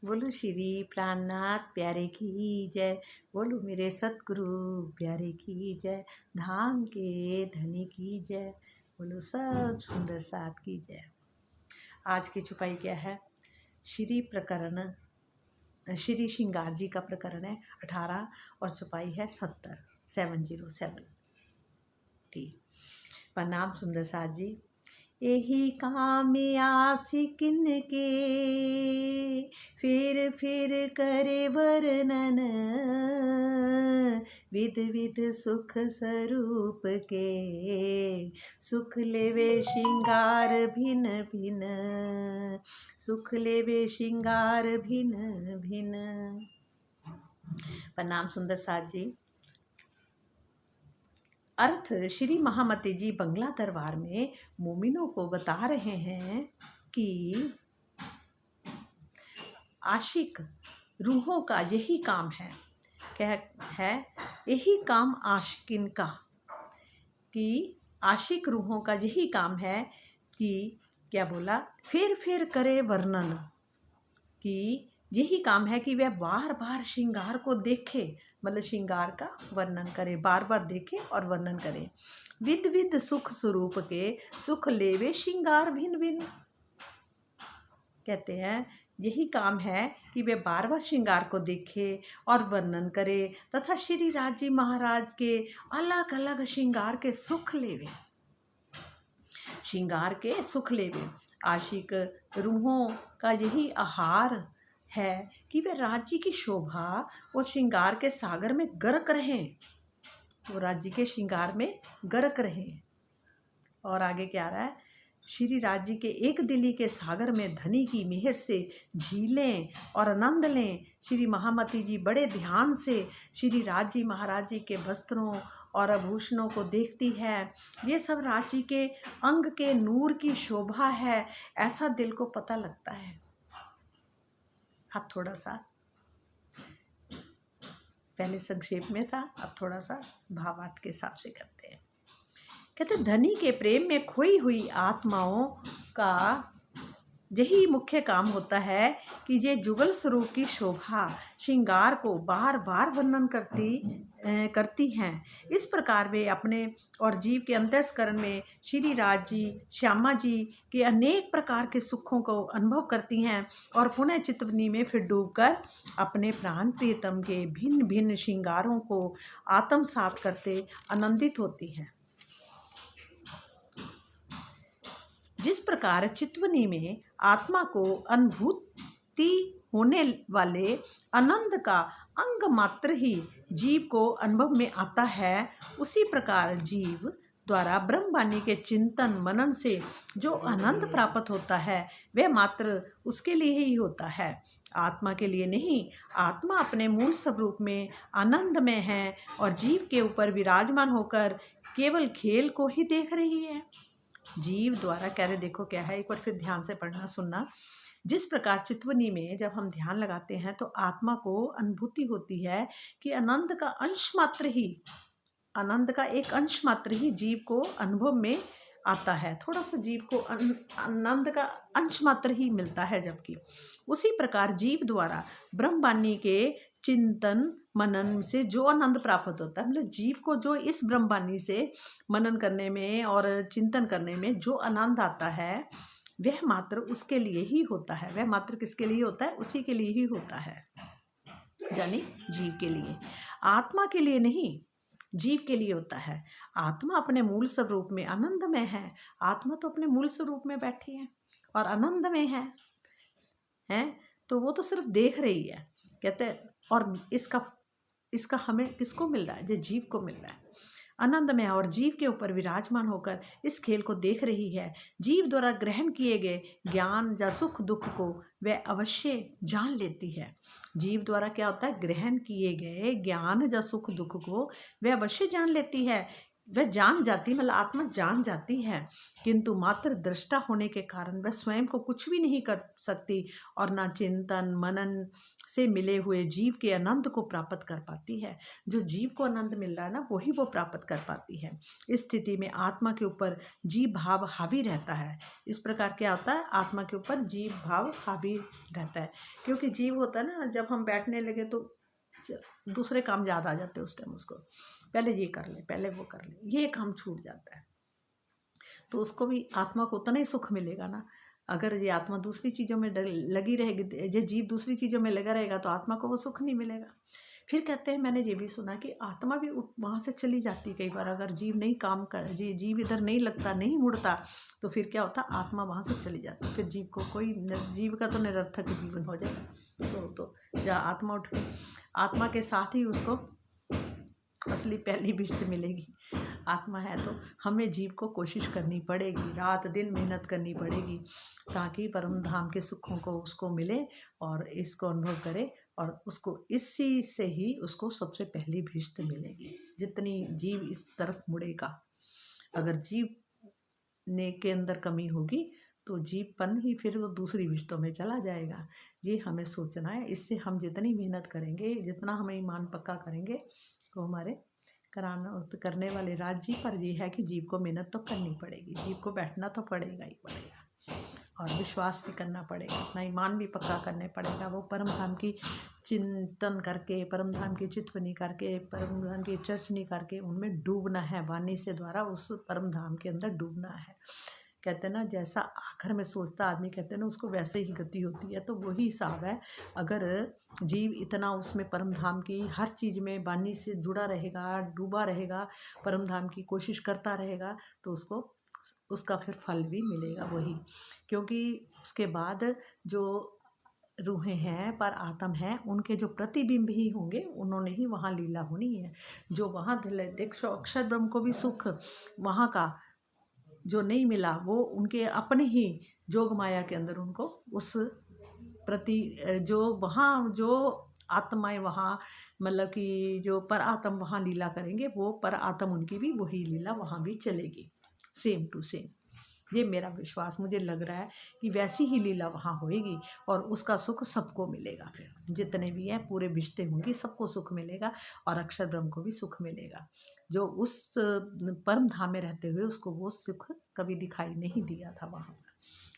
बोलो श्री प्राणनाथ प्यारे की जय। बोलो मेरे सतगुरु प्यारे की जय। धाम के धनी की जय। बोलो सब सुंदर साथ की जय। आज की चुपाई क्या है? श्री प्रकरण श्री श्रृंगार जी का प्रकरण है 18 और चुपाई है 707। ठीक। प्रणाम सुंदर साथ जी। यही काम आशिकिन के फिर फिर करे वर्णन, विध विध सुख स्वरूप के सुख लेवे श्रृंगार भिन भिन, सुख लेवे श्रृंगार भिन भिन। प्रणाम सुंदर साथ जी। अर्थ श्री महामती जी बंगला दरबार में मोमिनों को बता रहे हैं कि आशिक रूहों का यही काम है। क्या है? यही काम आशिकिन का, कि आशिक रूहों का यही काम है कि क्या बोला, फिर करे वर्णन, कि यही काम है कि वह बार बार श्रृंगार को देखे, मतलब श्रृंगार का वर्णन करे, बार बार देखे और वर्णन करे। विध विध सुख स्वरूप के सुख लेवे श्रृंगार भिन्न भिन्न। कहते हैं यही काम है कि वे बार बार श्रृंगार को देखे और वर्णन करे तथा श्री राज जी महाराज के अलग अलग श्रृंगार के सुख लेवे, श्रृंगार के सुख लेवे। आशिक रूहों का यही आहार है कि वे राज्य की शोभा और श्रृंगार के सागर में गर्क रहें, वो राज्य के श्रृंगार में गर्क रहें। और आगे क्या आ रहा है? श्री राज्य के एक दिली के सागर में धनी की मेहर से झीलें और आनंद लें। श्री महामती जी बड़े ध्यान से श्री राज जी महाराज जी के वस्त्रों और आभूषणों को देखती है। ये सब राज्य के अंग के नूर की शोभा है, ऐसा दिल को पता लगता है। अब थोड़ा सा पहले संक्षेप में था, अब थोड़ा सा भावार्थ के हिसाब से करते हैं। कहते धनी के प्रेम में खोई हुई आत्माओं का यही मुख्य काम होता है कि ये जुगल स्वरूप की शोभा श्रृंगार को बार बार वर्णन करती हैं। इस प्रकार वे अपने और जीव के अंतःकरण में श्री राज जी श्यामा जी के अनेक प्रकार के सुखों को अनुभव करती हैं और पुनः चितवनी में फिर डूबकर अपने प्राण प्रियतम के भिन्न भिन्न श्रृंगारों को आत्मसात करते आनंदित होती हैं। जिस प्रकार चितवनी में आत्मा को अनुभूति होने वाले आनंद का अंग मात्र ही जीव को अनुभव में आता है, उसी प्रकार जीव द्वारा ब्रह्मवाणी के चिंतन मनन से जो आनंद प्राप्त होता है वह मात्र उसके लिए ही होता है, आत्मा के लिए नहीं। आत्मा अपने मूल स्वरूप में आनंद में है और जीव के ऊपर विराजमान होकर केवल खेल को ही देख रही है। जीव द्वारा कह रहे, देखो क्या है, एक बार फिर ध्यान से पढ़ना सुनना। जिस प्रकार चितवनी में जब हम ध्यान लगाते हैं तो आत्मा को अनुभूति होती है कि आनंद का अंश मात्र ही, आनंद का एक अंश मात्र ही जीव को अनुभव में आता है, थोड़ा सा जीव को आनंद का अंश मात्र ही मिलता है। जबकि उसी प्रकार जीव द्वारा ब्रह्मवाणी के चिंतन मनन से जो आनंद प्राप्त होता है, मतलब जीव को जो इस ब्रह्मवाणी से मनन करने में और चिंतन करने में जो आनंद आता है वह मात्र उसके लिए ही होता है। वह मात्र किसके लिए होता है? उसी के लिए ही होता है, यानी जीव के लिए, आत्मा के लिए नहीं, जीव के लिए होता है। आत्मा अपने मूल स्वरूप में आनंद में है, आत्मा तो अपने मूल स्वरूप में बैठी है और आनंद में है तो वो तो सिर्फ देख रही है। कहते हैं और इसका हमें किसको मिल रहा है? जो जीव को मिल रहा है, आनंद में और जीव के ऊपर विराजमान होकर इस खेल को देख रही है। जीव द्वारा ग्रहण किए गए ज्ञान या सुख दुख को वह अवश्य जान लेती है। जीव द्वारा क्या होता है? ग्रहण किए गए ज्ञान या सुख दुख को वह अवश्य जान लेती है वह जान जाती, मतलब आत्मा जान जाती है, किंतु मात्र दृष्टा होने के कारण वह स्वयं को कुछ भी नहीं कर सकती और ना चिंतन मनन से मिले हुए जीव के आनंद को प्राप्त कर पाती है। जो जीव को आनंद मिल रहा है ना, वही वो प्राप्त कर पाती है। इस स्थिति में आत्मा के ऊपर जीव भाव हावी रहता है। इस प्रकार क्या होता है, आत्मा के ऊपर जीव भाव हावी रहता है। क्योंकि जीव होता है ना, जब हम बैठने लगे तो दूसरे काम याद आ जाते हैं उस टाइम, उसको पहले ये कर ले, पहले वो कर ले, ये काम छूट जाता है। तो उसको भी, आत्मा को उतना ही सुख मिलेगा ना। अगर ये आत्मा दूसरी चीज़ों में लगी रहेगी, ये जीव दूसरी चीज़ों में लगा रहेगा, तो आत्मा को वो सुख नहीं मिलेगा। फिर कहते हैं, मैंने ये भी सुना कि आत्मा भी वहाँ से चली जाती कई बार। अगर जीव नहीं काम कर, जीव इधर नहीं लगता, नहीं मुड़ता, तो फिर क्या होता, आत्मा वहाँ से चली जाती। फिर जीव को कोई, जीव का तो निरर्थक जीवन हो जाएगा। तो जहाँ आत्मा उठ गई, आत्मा के साथ ही उसको असली पहली बिश्त मिलेगी। आत्मा है तो हमें जीव को कोशिश करनी पड़ेगी, रात दिन मेहनत करनी पड़ेगी, ताकि परम धाम के सुखों को उसको मिले और इसको अनुभव करे, और उसको इसी से ही उसको सबसे पहली भिष्ट मिलेगी। जितनी जीव इस तरफ मुड़ेगा, अगर जीव ने के अंदर कमी होगी तो जीवपन ही फिर वो दूसरी विश्तों में चला जाएगा। ये हमें सोचना है। इससे हम जितनी मेहनत करेंगे, जितना हमें ईमान पक्का करेंगे, तो हमारे करने वाले राज्य पर ये है कि जीव को मेहनत तो करनी पड़ेगी, जीव को बैठना तो पड़ेगा ही पड़ेगा, और विश्वास भी करना पड़ेगा, अपना ईमान भी पक्का करने पड़ेगा। वो परम धाम की चिंतन करके, परम धाम की चितवनी करके, परम धाम की चर्चनी करके उनमें डूबना है, वाणी से द्वारा उस परम धाम के अंदर डूबना है। कहते हैं ना, जैसा आखिर में सोचता आदमी, कहते हैं ना, उसको वैसे ही गति होती है। तो वही हिसाब है, अगर जीव इतना उसमें परम धाम की हर चीज़ में वाणी से जुड़ा रहेगा, डूबा रहेगा, परम धाम की कोशिश करता रहेगा, तो उसका फिर फल भी मिलेगा वही। क्योंकि उसके बाद जो रूहें हैं, पर आत्म हैं, उनके जो प्रतिबिंब ही होंगे, उन्होंने ही वहाँ लीला होनी है। जो वहाँ देखो, अक्षर ब्रह्म को भी सुख वहाँ का जो नहीं मिला, वो उनके अपने ही जोग माया के अंदर उनको उस प्रति, जो वहाँ जो आत्माएं वहाँ, मतलब कि जो पर आत्म वहाँ लीला करेंगे, वो पर आत्म उनकी भी वही लीला वहाँ भी चलेगी, सेम टू सेम। ये मेरा विश्वास, मुझे लग रहा है कि वैसी ही लीला वहाँ होएगी, और उसका सुख सबको मिलेगा। फिर जितने भी हैं पूरे बिश्ते होंगी, सबको सुख मिलेगा, और अक्षर ब्रह्म को भी सुख मिलेगा। जो उस परम धाम में रहते हुए उसको वो सुख कभी दिखाई नहीं दिया था, वहाँ पर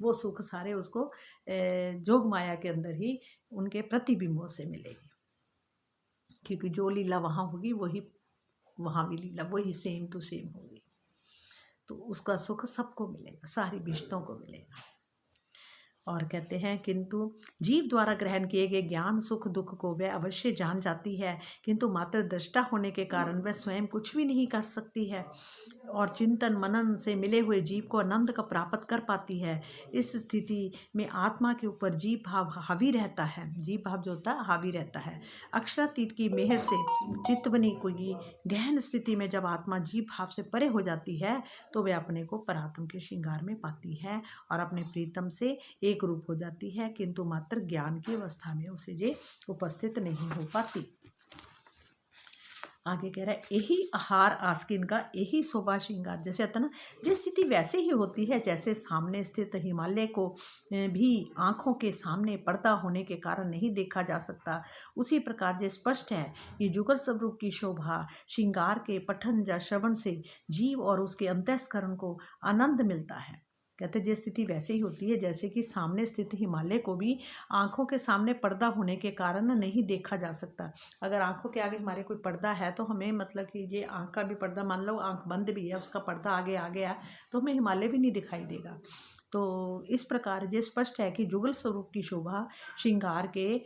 वो सुख सारे उसको जोग माया के अंदर ही उनके प्रतिबिंबों से मिलेगी। क्योंकि जो लीला वहाँ होगी, वही वहाँ भी लीला वही सेम टू सेम होगी। तो उसका सुख सबको मिलेगा, सारी बिश्तों को मिलेगा। और कहते हैं, किंतु जीव द्वारा ग्रहण किए गए ज्ञान सुख दुख को वह अवश्य जान जाती है, किंतु मात्र दृष्टा होने के कारण वह स्वयं कुछ भी नहीं कर सकती है, और चिंतन मनन से मिले हुए जीव को आनंद का प्राप्त कर पाती है। इस स्थिति में आत्मा के ऊपर जीव भाव हावी रहता है, जीव भाव जो होता है हावी रहता है। अक्षरातीत की मेहर से चित्तवनी की गहन स्थिति में जब आत्मा जीव भाव से परे हो जाती है, तो वह अपने को परात्म के श्रृंगार में पाती है और अपने प्रीतम से एक रूप हो जाती है, किंतु मात्र ज्ञान की अवस्था में उसे ये उपस्थित नहीं हो पाती। आगे कह रहा है, यही आहार आस्किन का, यही शोभा श्रृंगार। जैसे आता ना, ये स्थिति वैसे ही होती है जैसे सामने स्थित हिमालय को भी आँखों के सामने पर्दा होने के कारण नहीं देखा जा सकता, उसी प्रकार जो स्पष्ट है कि जुगल स्वरूप की शोभा श्रृंगार के पठन या श्रवण से जीव और उसके अंतःस्करण को आनंद मिलता है। कहते हैं, ये स्थिति वैसे ही होती है जैसे कि सामने स्थित हिमालय को भी आँखों के सामने पर्दा होने के कारण नहीं देखा जा सकता। अगर आँखों के आगे हमारे कोई पर्दा है, तो हमें, मतलब कि ये आँख का भी पर्दा, मान लो आँख बंद भी है, उसका पर्दा आगे आ गया, तो हमें हिमालय भी नहीं दिखाई देगा। तो इस प्रकार ये स्पष्ट है कि जुगल स्वरूप की शोभा श्रृंगार के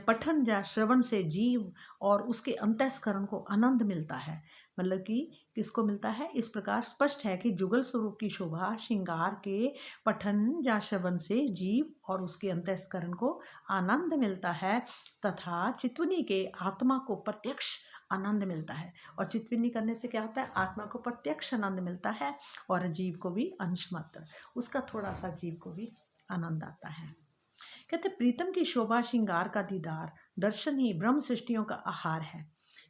पठन या श्रवण से जीव और उसके अंतःस्करण को आनंद मिलता है। मतलब कि किसको मिलता है? इस प्रकार स्पष्ट है कि जुगल स्वरूप की शोभा श्रृंगार के पठन या श्रवण से जीव और उसके अंतःस्करण को आनंद मिलता है, तथा चित्वनी के आत्मा को प्रत्यक्ष आनंद मिलता है। और चित्वनी करने से क्या होता है? आत्मा को प्रत्यक्ष आनंद मिलता है, और जीव को भी अंश मात्र, उसका थोड़ा सा जीव को भी आनंद आता है। कहते प्रीतम की शोभा श्रृंगार का दीदार दर्शन ही ब्रह्म सृष्टियों का आहार है।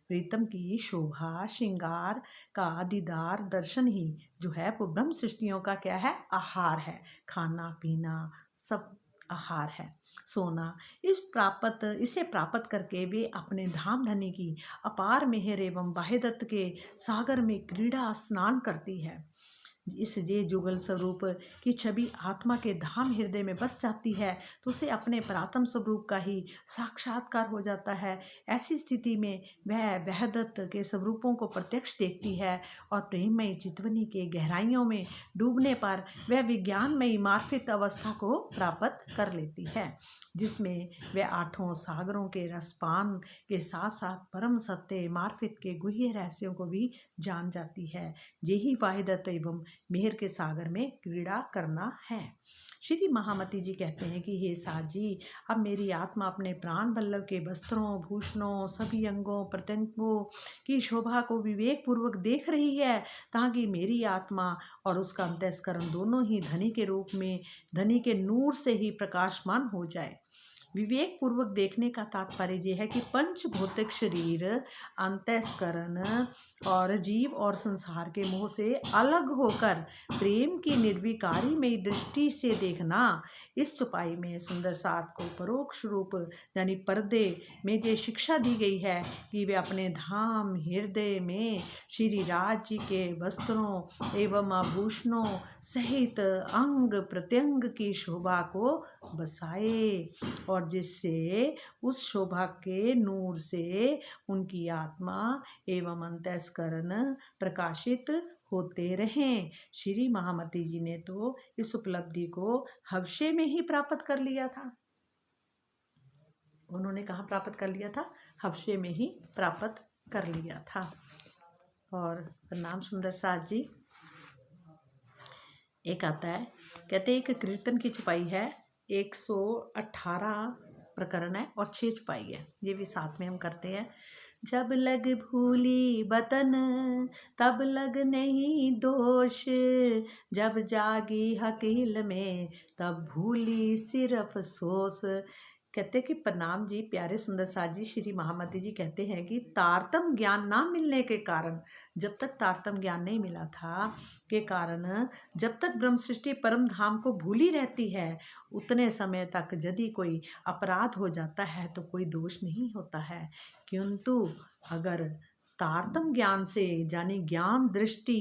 प्रीतम की शोभा श्रृंगार का दीदार दर्शन ही जो है वो ब्रह्म सृष्टियों का क्या है, आहार है। खाना पीना सब आहार है। सोना इसे प्राप्त करके वे अपने धाम धनी की अपार मेहर एवं बाह्यदत्त के सागर में क्रीड़ा स्नान करती है। इस ये जुगल स्वरूप की छवि आत्मा के धाम हृदय में बस जाती है तो उसे अपने परात्म स्वरूप का ही साक्षात्कार हो जाता है। ऐसी स्थिति में वह वहदत्त के स्वरूपों को प्रत्यक्ष देखती है और प्रेममयी चितवनी के गहराइयों में डूबने पर वह विज्ञानमयी मार्फित अवस्था को प्राप्त कर लेती है, जिसमें वह आठों सागरों के रसपान के साथ साथ परम सत्य मार्फित के गुह्य रहस्यों को भी जान जाती है। यही वाहिदत एवं मेहर के सागर में क्रीड़ा करना है। श्री महामती जी कहते हैं कि हे साथ जी, अब मेरी आत्मा अपने प्राण वल्लभ के वस्त्रों भूषणों सभी अंगों प्रत्यंगों की शोभा को विवेक पूर्वक देख रही है, ताकि मेरी आत्मा और उसका अंतःस्करण दोनों ही धनी के रूप में धनी के नूर से ही प्रकाशमान हो जाए। विवेक पूर्वक देखने का तात्पर्य यह है कि पंच भौतिक शरीर, अंतःस्करण और जीव और संसार के मोह से अलग होकर प्रेम की निर्विकारी में दृष्टि से देखना। इस चौपाई में सुंदर साथ को परोक्ष रूप यानी पर्दे में ये शिक्षा दी गई है कि वे अपने धाम हृदय में श्री राज जी के वस्त्रों एवं आभूषणों सहित अंग प्रत्यंग की शोभा को बसाए और जिससे उस शोभा के नूर से उनकी आत्मा एवं अंतःस्करण प्रकाशित होते रहें। श्री महामती जी ने तो इस उपलब्धि को हवशे में ही प्राप्त कर लिया था। उन्होंने कहाँ प्राप्त कर लिया था? हवशे में ही प्राप्त कर लिया था। और प्रणाम सुंदर साथ जी। एक आता है, कहते एक कीर्तन की छुपाई है, 118 प्रकरण है और 6 छुपाई है, ये भी साथ में हम करते हैं। जब लग भूली बतन तब लग नहीं दोष, जब जागी हकील में तब भूली सिर्फ अफसोस। कहते कि प्रणाम जी प्यारे सुंदर साथ जी, श्री महामती जी कहते हैं कि तारतम ज्ञान ना मिलने के कारण, जब तक तारतम ज्ञान नहीं मिला था के कारण, जब तक ब्रह्म सृष्टि परम धाम को भूली रहती है, उतने समय तक यदि कोई अपराध हो जाता है तो कोई दोष नहीं होता है। किंतु अगर तारतम ज्ञान से यानी ज्ञान दृष्टि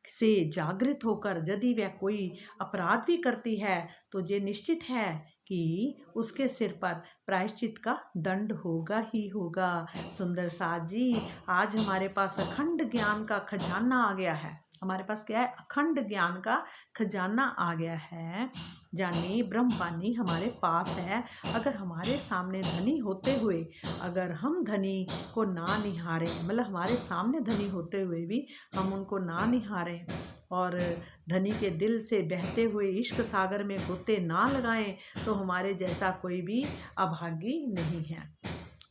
से जागृत होकर यदि वह कोई अपराध भी करती है तो ये निश्चित है कि उसके सिर पर प्रायश्चित का दंड होगा ही होगा। सुंदर साथ जी, आज हमारे पास अखंड ज्ञान का खजाना आ गया है। हमारे पास क्या है? अखंड ज्ञान का खजाना आ गया है, यानी ब्रह्मवाणी हमारे पास है। अगर हमारे सामने धनी होते हुए अगर हम धनी को ना निहारें, मतलब हमारे सामने धनी होते हुए भी हम उनको ना निहारें और धनी के दिल से बहते हुए इश्क सागर में गोते ना लगाएं, तो हमारे जैसा कोई भी अभागी नहीं है।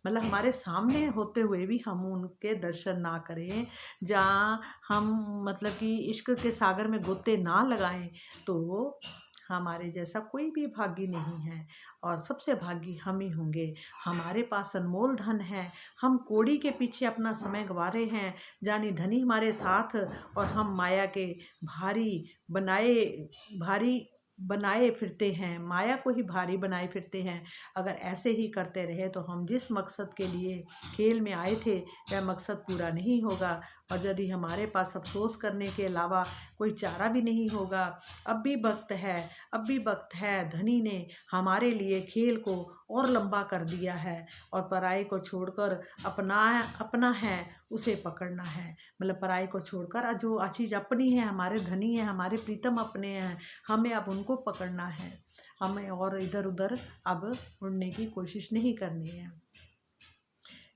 मतलब हमारे सामने होते हुए भी हम उनके दर्शन ना करें, जहाँ हम मतलब कि इश्क के सागर में गोते ना लगाएं, तो हमारे जैसा कोई भी भागी नहीं है और सबसे भागी हम ही होंगे। हमारे पास अनमोल धन है, हम कौड़ी के पीछे अपना समय गंवा रहे हैं, जानी धनी हमारे साथ और हम माया के भारी बनाए फिरते हैं, माया को ही भारी बनाए फिरते हैं। अगर ऐसे ही करते रहे तो हम जिस मकसद के लिए खेल में आए थे वह मकसद पूरा नहीं होगा और यदि हमारे पास अफसोस करने के अलावा कोई चारा भी नहीं होगा। अब भी वक्त है, धनी ने हमारे लिए खेल को और लंबा कर दिया है और पराई को छोड़कर अपना है उसे पकड़ना है। मतलब पराई को छोड़कर जो चीज़ अपनी है, हमारे धनी है, हमारे प्रीतम अपने हैं, हमें अब उनको पकड़ना है। हमें और इधर उधर अब मुड़ने की कोशिश नहीं करनी है।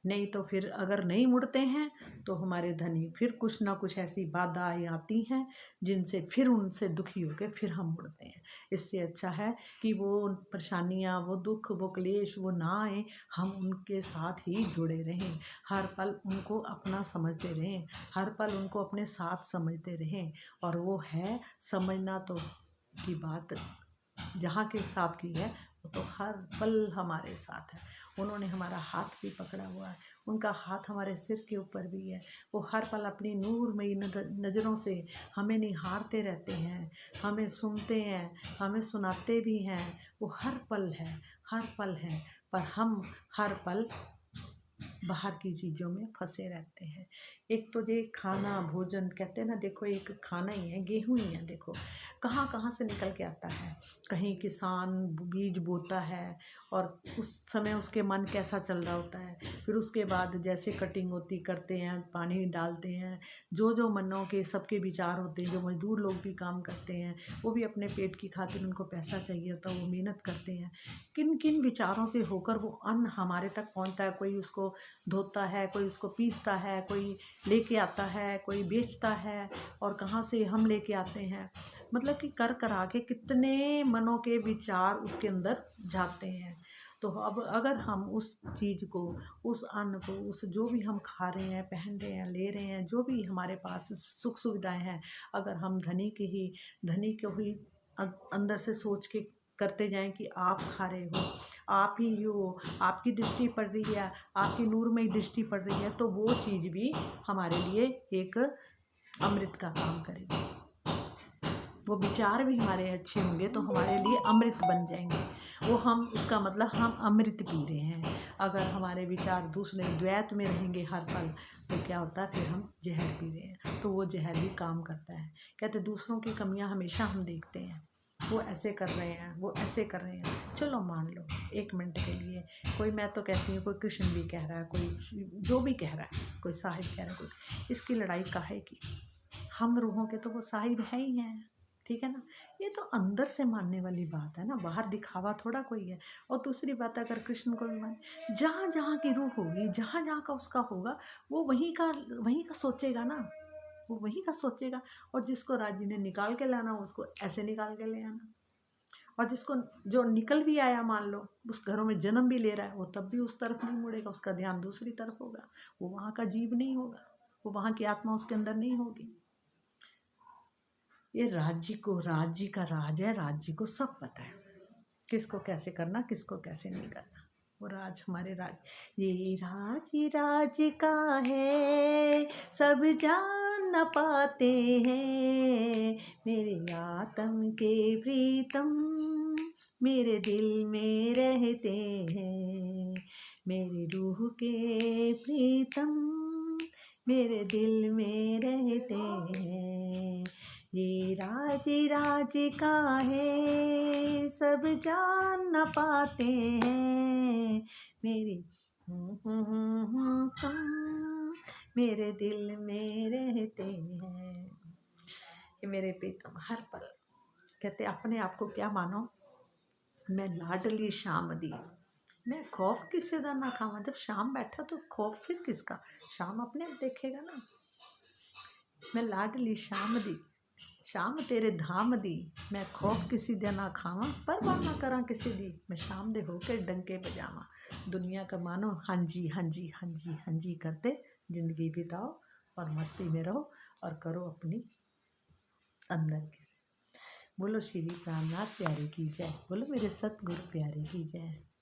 नहीं तो फिर अगर नहीं मुड़ते हैं तो हमारे धनी फिर कुछ ना कुछ ऐसी बाधाएं आती हैं जिनसे फिर उनसे दुखी होकर फिर हम मुड़ते हैं। इससे अच्छा है कि वो परेशानियां, वो दुख, वो क्लेश वो ना आए, हम उनके साथ ही जुड़े रहें, हर पल उनको अपना समझते रहें, हर पल उनको अपने साथ समझते रहें। और वो है समझना तो की बात जहाँ के साथ की है, वो तो हर पल हमारे साथ है। उन्होंने हमारा हाथ भी पकड़ा हुआ है, उनका हाथ हमारे सिर के ऊपर भी है। वो हर पल अपनी नूरमयी नज़रों से हमें निहारते रहते हैं, हमें सुनते हैं, हमें सुनाते भी हैं। वो हर पल है, हर पल है, पर हम हर पल बाहर की चीज़ों में फंसे रहते हैं। एक तो ये खाना भोजन कहते हैं ना, देखो एक खाना ही है, गेहूँ ही है, देखो कहाँ कहाँ से निकल के आता है। कहीं किसान बीज बोता है और उस समय उसके मन कैसा चल रहा होता है, फिर उसके बाद जैसे कटिंग होती करते हैं, पानी डालते हैं, जो जो मनों के सबके विचार होते हैं। जो मजदूर लोग भी काम करते हैं, वो भी अपने पेट की खातिर, उनको पैसा चाहिए होता है, वो मेहनत करते हैं। किन किन विचारों से होकर वो अन्न हमारे तक पहुंचता है। कोई उसको धोता है, कोई उसको पीसता है, कोई लेके आता है, कोई बेचता है, और कहाँ से हम लेके आते हैं। मतलब कि कर करा के कितने मनों के विचार उसके अंदर जाते हैं। तो अब अगर हम उस चीज़ को, उस अन्न को, उस जो भी हम खा रहे हैं, पहन रहे हैं, ले रहे हैं, जो भी हमारे पास सुख सुविधाएं हैं, अगर हम धनी को ही अंदर से सोच के करते जाएं कि आप खा रहे हो, आप ही हो, आपकी दृष्टि पड़ रही है, आपकी नूरमयी दृष्टि पड़ रही है, तो वो चीज़ भी हमारे लिए एक अमृत का काम करेगी। वो विचार भी हमारे अच्छे होंगे तो हमारे लिए अमृत बन जाएंगे। वो हम उसका मतलब हम अमृत पी रहे हैं। अगर हमारे विचार दूसरे द्वैत में रहेंगे हर पल, तो क्या होता है, फिर हम जहर पी रहे हैं। तो वो जहर भी काम करता है। कहते दूसरों की कमियां हमेशा हम देखते हैं, वो ऐसे कर रहे हैं, वो ऐसे कर रहे हैं, चलो मान लो एक मिनट के लिए, कोई, मैं तो कहती हूँ कोई कृष्ण भी कह रहा है, कोई जो भी कह रहा है, कोई साहिब कह रहा है, कोई, इसकी लड़ाई काहे की। हम रूहों के तो वो साहिब है ही हैं, ठीक है ना। ये तो अंदर से मानने वाली बात है ना, बाहर दिखावा थोड़ा कोई है। और दूसरी बात, अगर कृष्ण को भी माने, जहाँ जहाँ की रूह होगी, जहाँ जहाँ का उसका होगा, वो वहीं का सोचेगा ना, वो वहीं का सोचेगा। और जिसको राज्य ने निकाल के लाना, उसको ऐसे निकाल के ले आना। और जिसको, जो निकल भी आया, मान लो उस घरों में जन्म भी ले रहा है, वो तब भी उस तरफ नहीं मुड़ेगा, उसका ध्यान दूसरी तरफ होगा। वो वहाँ का जीव नहीं होगा, वो वहाँ की आत्मा उसके अंदर नहीं होगी। ये राज्य का राज है, राज्य को सब पता है, किसको कैसे करना, किसको कैसे नहीं करना। वो राज हमारे ये राज का है, सब जान न पाते हैं। मेरे आत्म के प्रीतम मेरे दिल में रहते हैं। मेरी रूह के प्रीतम मेरे दिल में रहते हैं। ये राज का है, सब जान न पाते हैं। मेरी तुम मेरे दिल में रहते हैं। ये मेरे प्रीतम हर पल कहते, अपने आप को क्या मानो, मैं लाडली शाम दी, मैं खौफ किसे दा ना खावा। जब शाम बैठा तो खौफ फिर किसका, शाम अपने आप देखेगा ना। मैं लाडली शाम दी, शाम तेरे धाम दी, मैं खौफ किसी दे ना खावा, परवाह ना करा किसी दी, मैं शाम दे होके डंके बजावा। दुनिया का मानो हाँ जी हाँ जी हाँ जी हाँ जी करते जिंदगी बिताओ, और मस्ती में रहो, और करो अपनी अंदर की। बोलो श्री प्राणनाथ प्यारे की जय, बोलो मेरे सतगुरु प्यारे की जय।